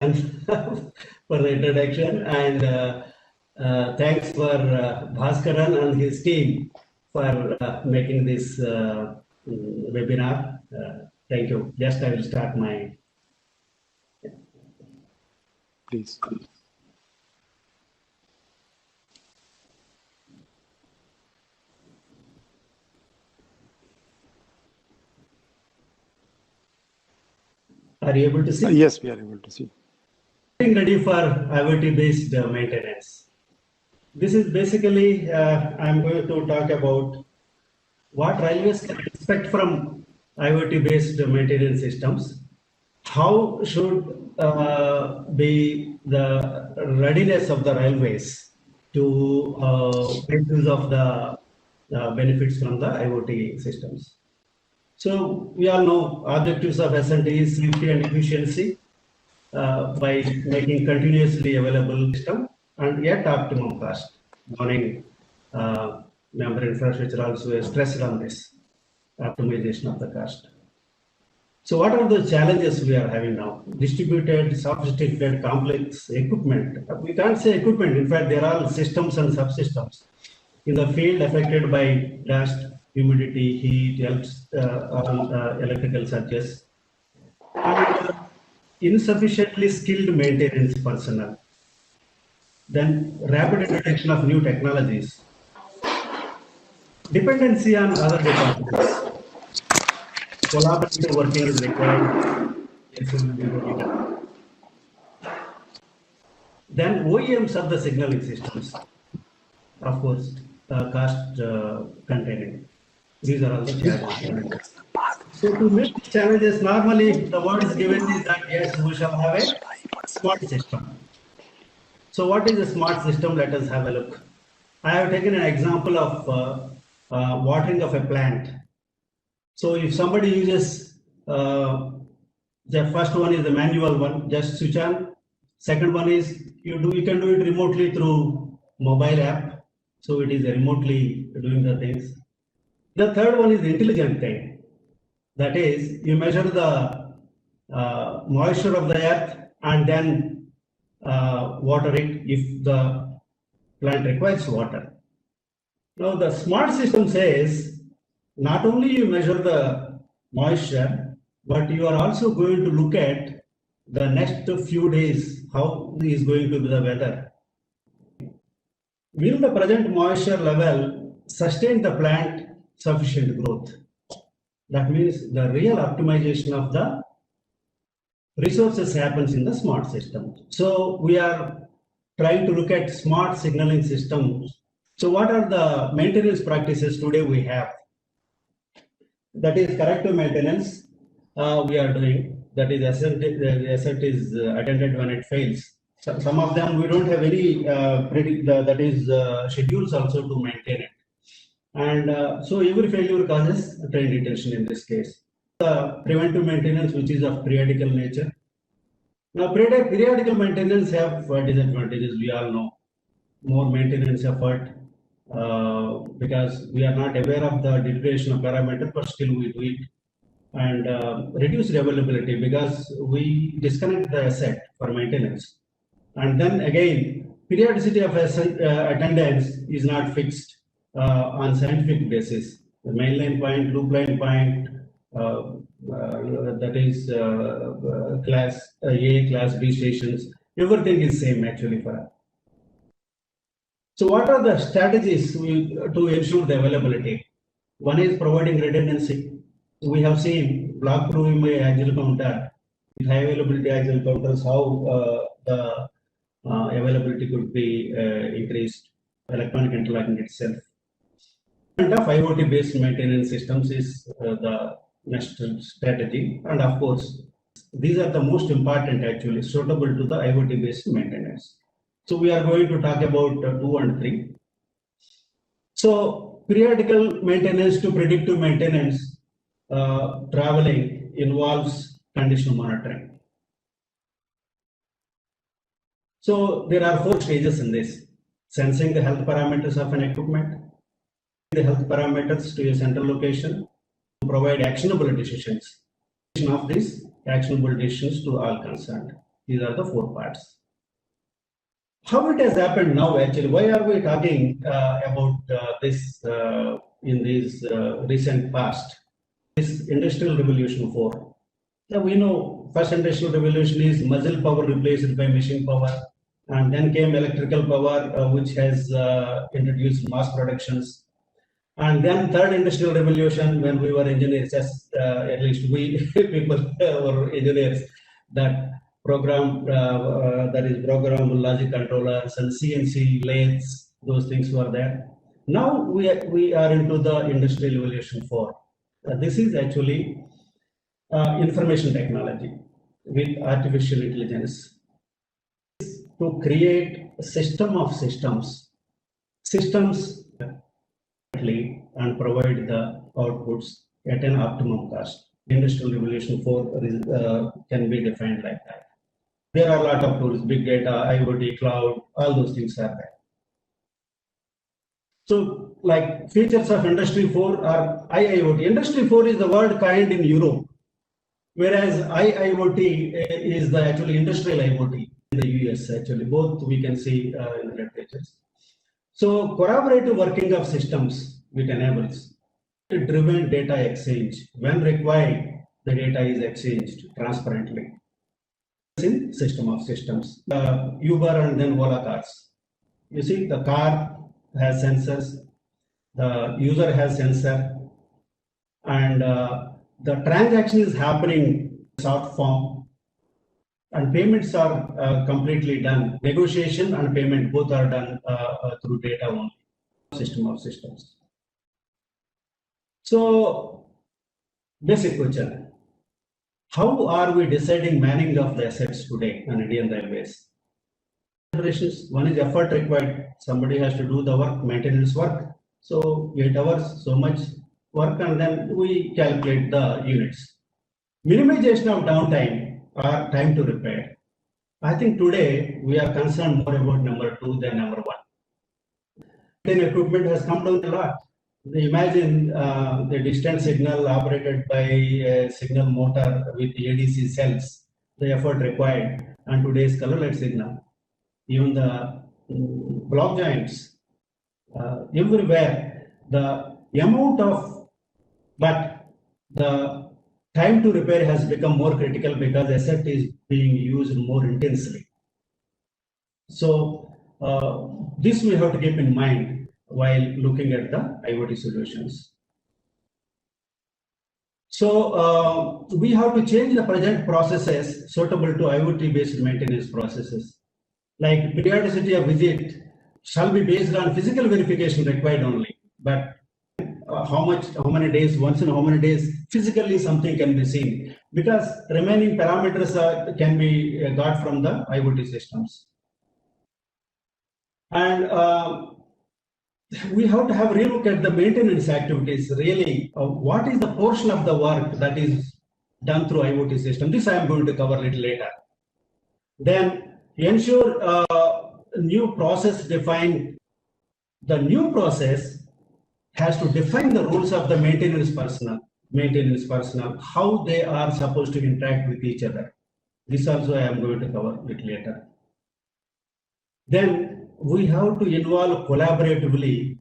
for the introduction, and thanks for Bhaskaran and his team for making this webinar. Thank you. Just I will start my. Please. Are you able to see? Yes, we are able to see. Getting ready for IoT-based maintenance. This is basically, I'm going to talk about what railways can expect from IoT-based maintenance systems. How should be the readiness of the railways to make use of the benefits from the IoT systems. So we all know objectives of S&T is safety and efficiency by making continuously available system and yet optimum cost. Morning member infrastructure also is stressed on this optimization of the cost. So what are the challenges we are having now? Distributed, sophisticated, complex equipment. We can't say equipment. In fact, there are systems and subsystems in the field affected by dust, humidity, heat, electrical surges, and insufficiently skilled maintenance personnel. Then rapid introduction of new technologies. Dependency on other departments. Collaborative working is required. Then OEMs of the signaling systems. Of course, cost containing. These are all the challenges. So to meet these challenges, normally the word is given is that yes, we shall have a smart system. So what is a smart system? Let us have a look. I have taken an example of watering of a plant. So if somebody uses, the first one is the manual one, just switch on. Second one is you can do it remotely through mobile app. So it is remotely doing the things. The third one is the intelligent thing. That is, you measure the moisture of the earth and then water it if the plant requires water. Now the smart system says, not only you measure the moisture, but you are also going to look at the next few days, how is going to be the weather. Will the present moisture level sustain the plant sufficient growth? That means the real optimization of the resources happens in the smart system. So we are trying to look at smart signaling systems. So what are the maintenance practices today we have? That is corrective maintenance we are doing. That is the asset is attended when it fails. So some of them we don't have any schedules also to maintain it. And so every failure causes train detention in this case. The preventive maintenance, which is of periodical nature. Now periodical maintenance have disadvantages, we all know. More maintenance effort because we are not aware of the deterioration of parameter, but still we do it. And reduced availability because we disconnect the asset for maintenance. And then again, periodicity of attendance is not fixed on scientific basis. The mainline point, loop line point, that is class A, class B stations, everything is same actually for us. So what are the strategies to ensure the availability? One is providing redundancy. We have seen block proving by axial counter, with high availability axial counters, how the availability could be increased, electronic interlocking itself. And of IoT-based maintenance systems is the next strategy. And of course, these are the most important actually, suitable to the IoT-based maintenance. So we are going to talk about 2 and 3. So periodical maintenance to predictive maintenance traveling involves condition monitoring. So there are 4 stages in this: sensing the health parameters of an equipment, the health parameters to a central location, to provide actionable decisions of these actionable decisions to all concerned. These are the four parts. How it has happened now, actually? Why are we talking about this in this recent past? This Industrial Revolution 4. Now we know first Industrial Revolution is muscle power replaced by machine power, and then came electrical power, which has introduced mass productions. And then third Industrial Revolution, when we were engineers, at least we people were engineers, that program that is program logic controllers and CNC lathes, those things were there. Now we are into the Industrial Revolution 4. This is actually information technology with artificial intelligence to create a system of systems and provide the outputs at an optimum cost. Industrial Revolution 4 can be defined like that. There are a lot of tools, big data, IoT, cloud, all those things are there. So, like features of Industry 4 are IIoT. Industry 4 is the word coined in Europe, whereas IIoT is the actually industrial IoT in the US. Actually, both we can see in the literatures. So, collaborative working of systems it enables driven data exchange. When required, the data is exchanged transparently. In system of systems, Uber and then Ola cars. You see, the car has sensors, the user has sensor, and the transaction is happening in short form, and payments are completely done. Negotiation and payment both are done through data only. System of systems. So, basic question. How are we deciding manning of the assets today on Indian Railways? One is effort required. Somebody has to do the work, maintenance work. So 8 hours, so much work, and then we calculate the units. Minimization of downtime or time to repair. I think today we are concerned more about number 2 than number 1. Then equipment has come down a lot. Imagine the distant signal operated by a signal motor with ADC cells, the effort required, and today's color light signal. Even the block joints, everywhere, the amount of, but the time to repair has become more critical because asset is being used more intensely. So this we have to keep in mind while looking at the IoT solutions. So we have to change the present processes suitable to IoT-based maintenance processes. Like periodicity of visit shall be based on physical verification required only, but how many days, once in how many days, physically something can be seen, because remaining parameters can be got from the IoT systems. And we have to have a relook at the maintenance activities, really, what is the portion of the work that is done through IoT system. This I am going to cover a little later. Then ensure new process define. The new process has to define the rules of the maintenance personnel, how they are supposed to interact with each other. This also I am going to cover a little later. Then we have to involve collaboratively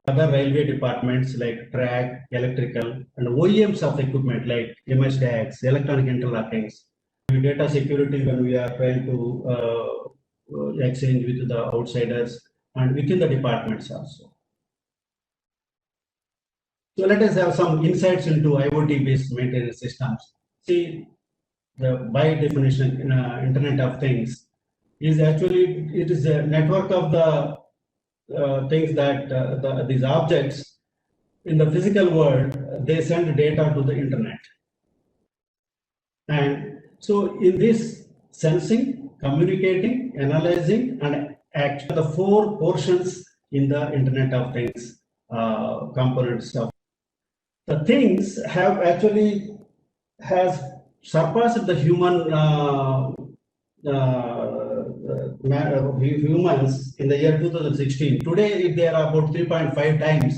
other railway departments like track, electrical, and OEMs of equipment like MS tags, electronic interlockings, data security when we are trying to exchange with the outsiders and within the departments also. So let us have some insights into IoT-based maintenance systems. See, by definition, Internet of Things is actually, it is a network of the things that these objects in the physical world, they send data to the internet. And so in this sensing, communicating, analyzing, and act, the 4 portions in the Internet of Things components of the things have actually has surpassed the humans in the year 2016. Today, they are about 3.5 times.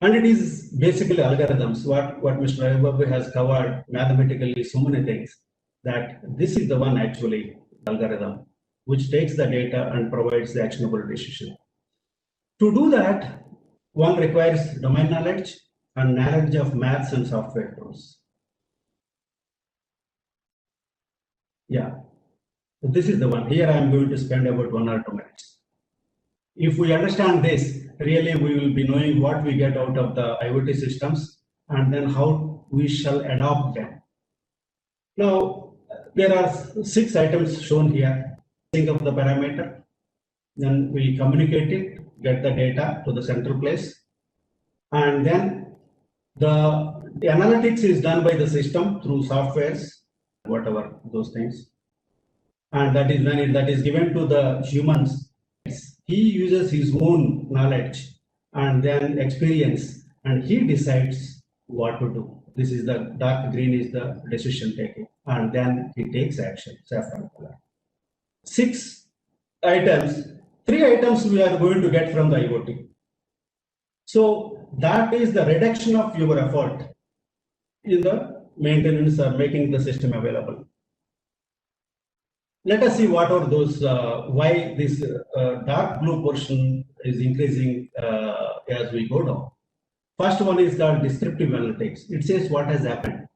And it is basically algorithms, what Mr. Ravi Babu has covered mathematically, so many things. that this is the one actually algorithm which takes the data and provides the actionable decision. To do that, one requires domain knowledge and knowledge of maths and software tools. Yeah, this is the one. Here I am going to spend about 1 or 2 minutes. If we understand this, really we will be knowing what we get out of the IoT systems and then how we shall adopt them. Now, there are 6 items shown here. Think of the parameter, then we communicate it, get the data to the central place, and then the analytics is done by the system through softwares, whatever those things, and that is when that is given to the humans. He uses his own knowledge and then experience, and he decides what to do. This is the dark green is the decision taking, and then he takes action. Saffron color. 6 items, 3 items we are going to get from the IoT. So that is the reduction of your effort in the maintenance or making the system available. Let us see what are those, why this dark blue portion is increasing as we go down. First one is called descriptive analytics. It says what has happened.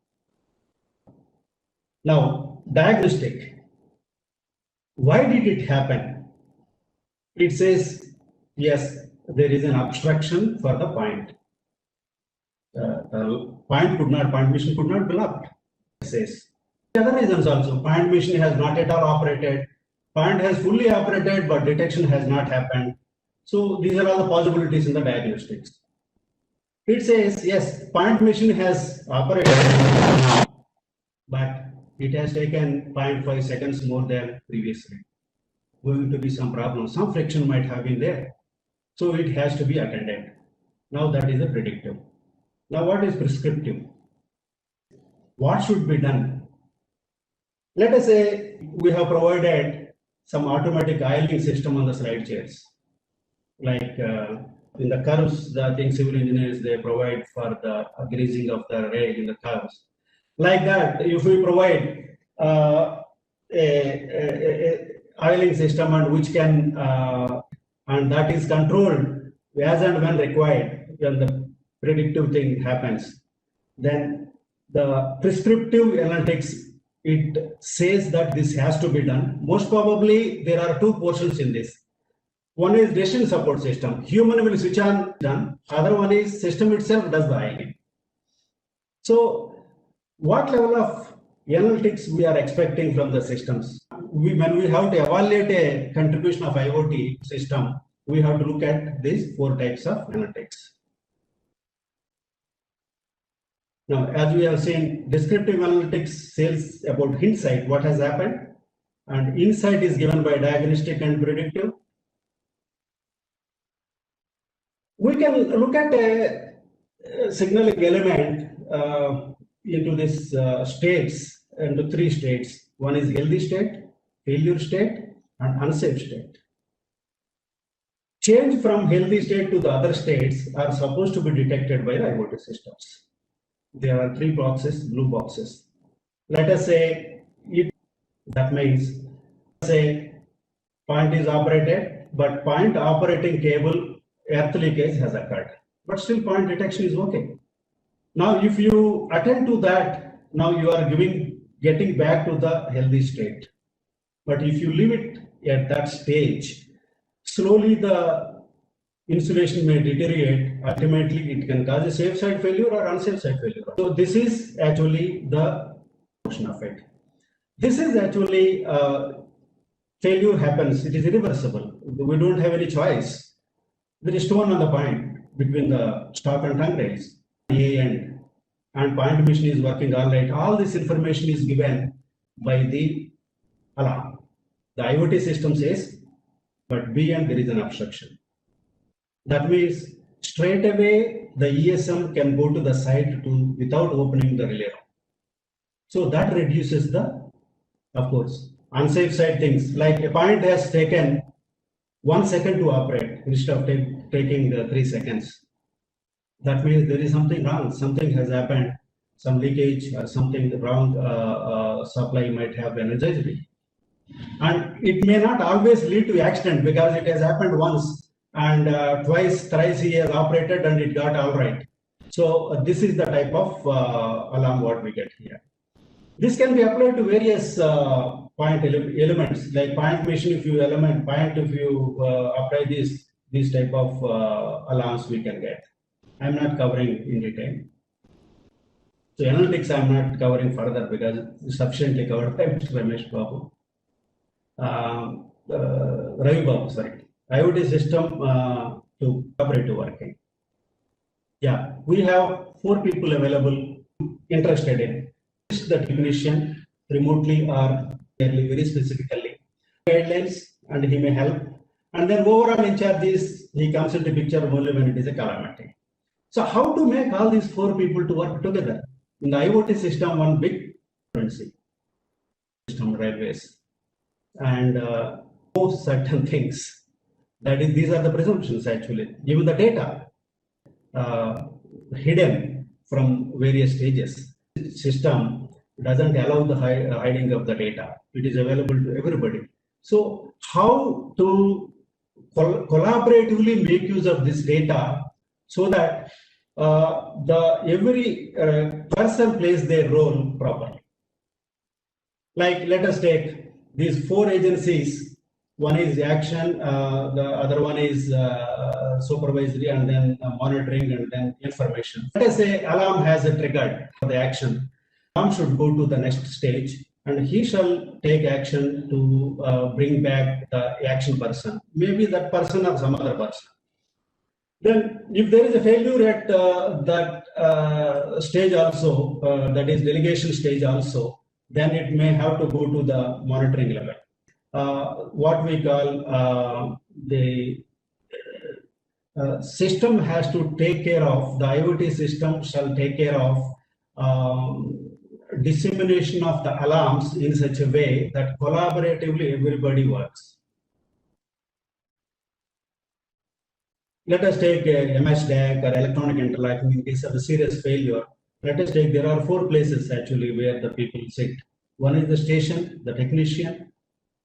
Now, diagnostic. Why did it happen? It says, yes, there is an obstruction for the point. Point mission could not be locked. It says. Other reasons also, point mission has not at all operated, point has fully operated but detection has not happened. So these are all the possibilities in the diagnostics. It says, yes, point mission has operated, but it has taken 0.5 seconds more than previously. Going to be some problem, some friction might have been there. So it has to be attended. Now that is a predictive. Now what is prescriptive? What should be done? Let us say we have provided some automatic oiling system on the slide chairs. Like in the curves, the thing civil engineers, they provide for the greasing of the rail in the curves. Like that, if we provide a oiling system and which can, and that is controlled as and when required, when the predictive thing happens, then the prescriptive analytics, it says that this has to be done. Most probably, there are 2 portions in this. One is decision support system. Human will switch on, done. Other one is system itself does the oiling. So, what level of analytics we are expecting from the systems? When we have to evaluate a contribution of IoT system, we have to look at these 4 types of analytics. Now, as we have seen, descriptive analytics says about insight, what has happened, and insight is given by diagnostic and predictive. We can look at a signaling element into this states, into 3 states. One is healthy state, failure state, and unsafe state. Change from healthy state to the other states are supposed to be detected by the IoT systems. There are 3 boxes, blue boxes. Let us say that means, say point is operated, but point operating cable earth leakage has occurred, but still point detection is okay. Now, if you attend to that, now you are getting back to the healthy state. But if you leave it at that stage, slowly the insulation may deteriorate. Ultimately, it can cause a safe side failure or unsafe side failure. So this is actually the portion of it. This is actually failure happens. It is irreversible. We don't have any choice. There is stone on the point between the stop and tongue rails, A end, and point mission is working all right. All this information is given by the alarm. The IoT system says, but B end there is an obstruction. That means straight away the ESM can go to the site without opening the relay. So that reduces the, of course, unsafe side things. Like a point has taken 1 second to operate instead of taking the 3 seconds. That means there is something wrong. Something has happened. some leakage or something wrong supply might have energized it. And it may not always lead to accident because it has happened once and twice, thrice he has operated and it got all right. So this is the type of alarm what we get here. This can be applied to various point elements like point machine. If you apply these type of alarms we can get. I'm not covering in detail. So analytics I'm not covering further because it's sufficiently covered by Mr. Ramesh Babu. Ravi Babu, sorry. IoT system to cooperative working. Yeah, we have 4 people available interested in the technician remotely or very specifically guidelines, and he may help. And then overall in charge is he comes into picture only when it is a calamity. So how to make all these 4 people to work together? In the IoT system, one big frequency system railways and most certain things. That is, these are the presumptions actually. Even the data hidden from various stages. System doesn't allow the hiding of the data. It is available to everybody. So how to collaboratively make use of this data so that every person plays their role properly. Like let us take these 4 agencies. One is action, the other one is supervisory, and then monitoring, and then information. Let us say alarm has a triggered for the action. Alarm should go to the next stage, and he shall take action to bring back the action person. Maybe that person or some other person. Then, if there is a failure at that stage also, that is delegation stage also, then it may have to go to the monitoring level. What we call the system has to take care of, the IoT system shall take care of dissemination of the alarms in such a way that collaboratively everybody works. Let us take MSDAC or electronic interlocking in case of a serious failure. Let us take, there are 4 places actually where the people sit. One is the station, the technician,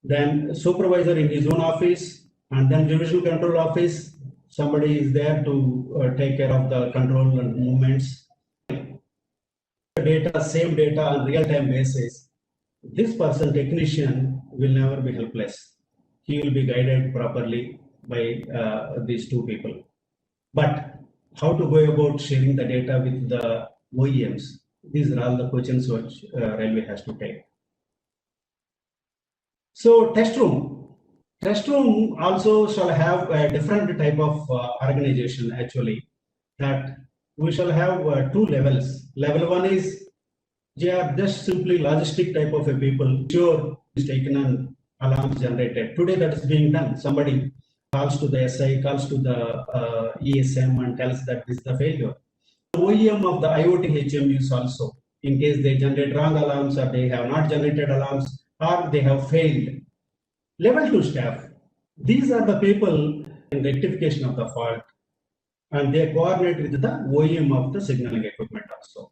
then supervisor in his own office, and then divisional control office. Somebody is there to take care of the control and movements. Data, same data on real-time basis. This person, technician, will never be helpless. He will be guided properly by these 2 people. But how to go about sharing the data with the OEMs? These are all the questions which railway has to take. So test room. Test room also shall have a different type of organization actually, that we shall have 2 levels. Level 1 is they are just simply logistic type of a people. Sure, is taken and alarms generated. Today that is being done. Somebody calls to the SI, calls to the ESM and tells that this is the failure. The OEM of the IoT HMUs also, in case they generate wrong alarms or they have not generated alarms or they have failed. Level 2 staff, these are the people in rectification of the fault, and they coordinate with the OEM of the signaling equipment also.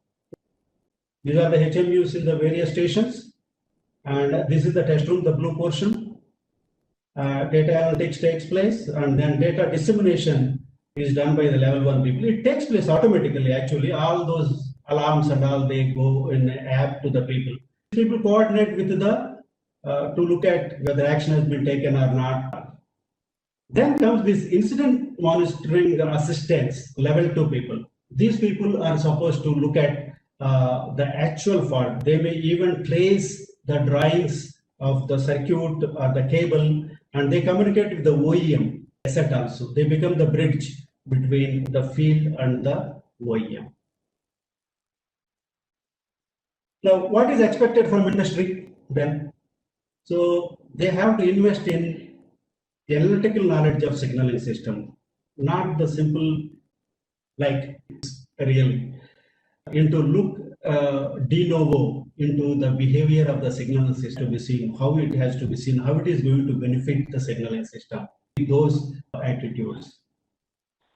These are the HMUs in the various stations, and this is the test room, the blue portion. Data analytics takes place, and then data dissemination is done by the level 1 people. It takes place automatically actually. All those alarms and all, they go in the app to the people. People coordinate with the to look at whether action has been taken or not. Then comes this incident monitoring assistance, level 2 people. These people are supposed to look at the actual fault. They may even trace the drawings of the circuit or the cable, and they communicate with the OEM asset also. They become the bridge between the field and the OEM. Now, what is expected from industry then? So they have to invest in the analytical knowledge of signaling system, not the simple like really, into look de novo into the behavior of the signaling system to be seen, how it has to be seen, how it is going to benefit the signaling system, those attitudes.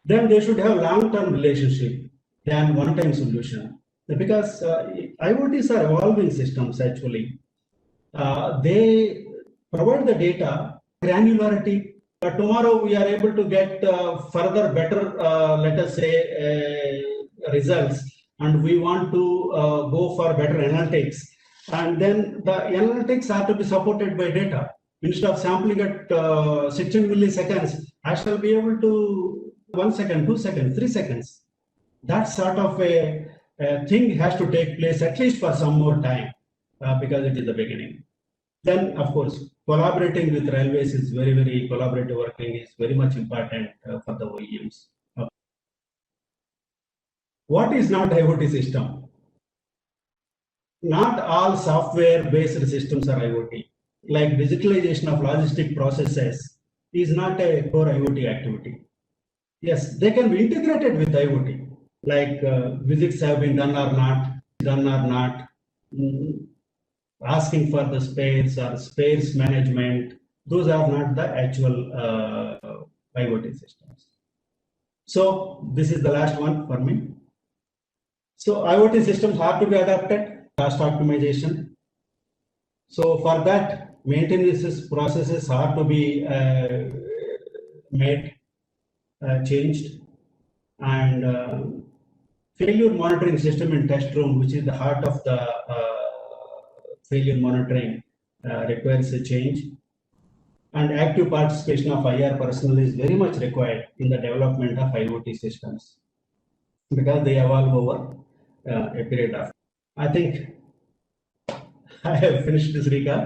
Then they should have long-term relationship than one-time solution. because IoTs are evolving systems actually. They provide the data granularity. Tomorrow we are able to get further better, let us say, results, and we want to go for better analytics. And then the analytics are to be supported by data. Instead of sampling at 16 milliseconds, I shall be able to 1 second, 2 seconds, 3 seconds. That sort of a thing has to take place at least for some more time because it is the beginning. Then, of course, collaborating with railways is very collaborative working is very much important for the OEMs. What is not IoT system? Not all software-based systems are IoT. Like digitalization of logistic processes is not a core IoT activity. Yes, they can be integrated with IoT, like visits have been done or not, asking for the spares or spares management. Those are not the actual IoT systems. So this is the last one for me. So IoT systems have to be adapted, cost optimization. So for that, maintenance processes have to be made, changed, and failure monitoring system in test room, which is the heart of the failure monitoring, requires a change. And active participation of IR personnel is very much required in the development of IoT systems because they evolve over a period of. I think I have finished this recap.